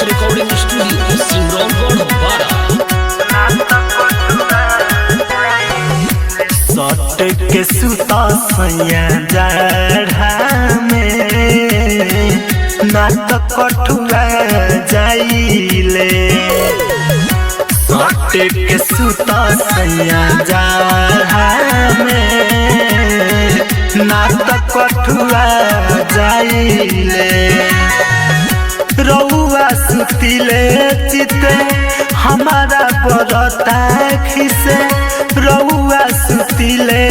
Recording studio Simraungadh बारा। सट के सुता सैया जाढ़ा में नात कठुआ जाइले। सट के सुता सैया जाढ़ा में नात कठुआ जाइले। रउआ सुतिले चिते हमारा बरता खिसे। रउआ सुतिले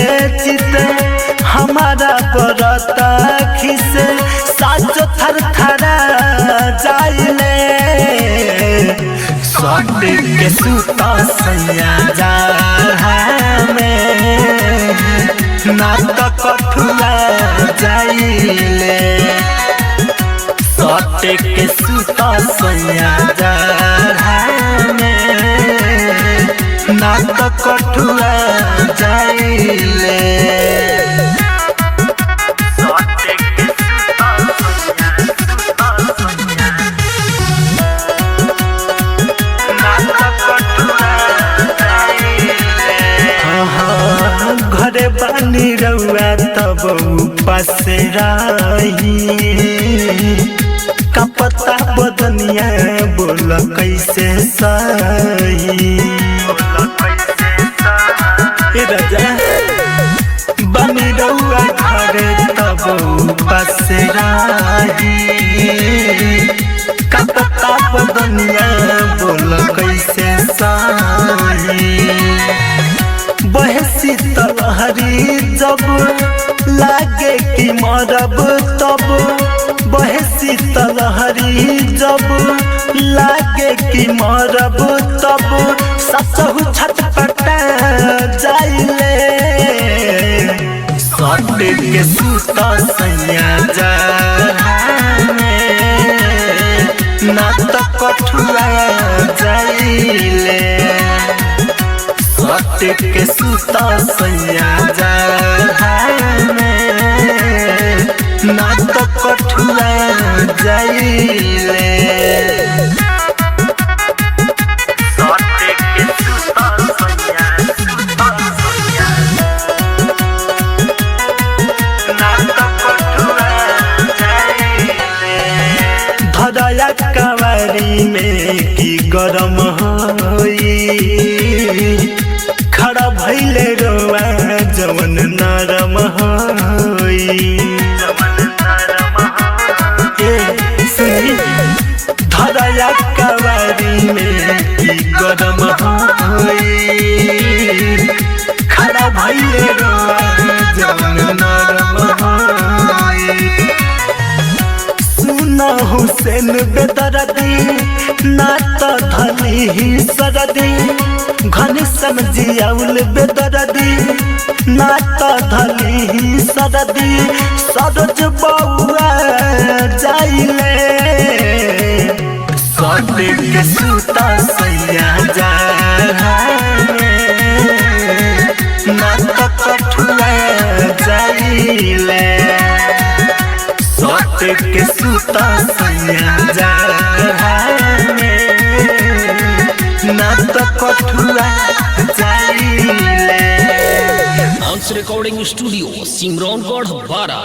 चिते हमारा बरता खिसे। साचो थर थरा जाइले। सट के सुता सैया जाढ़ा में नात कठुआ जाइले। सट के सुता सैया जाढ़ा में नात कठुआ जाइले। घरे बानी रउआ तब उपास रही। कपता बदनिया बोल कैसे सही। राजा बानी रउआ घरे तब उपास रही। कपता बदनिया बोल कैसे सही। बहसी तलहरी जब लागे कि मरब तब। बहसी तलहरी जब लागे कि मरब तब। सचहु छटपटा जाइले। सट के सुता सैया जाढ़ा में नात कठुआ जाइले। सट के सुता सैया जाढ़ा में नात कठुआ जाइले। धरया कवारी में की गरम होई। खड़ा भइले रोआ जवन नरम होई। धरया कवारी में की गरम होई। खड़ा भइले रोआ जवन नरम होई। सुना हुसैन बेदर्दी नात धली ही सरदी। घन समझियाउल बेदर्दी नात धली ही सरदी। सरोज बउआ जाइले। सट के सुता सैया जाढ़ा में नात कठुआ जाइले। सट के सुता सैया जाढ़ा में नात कठुआ जाइले। रिकॉर्डिंग स्टूडियो सिमरौनगढ़ बारा।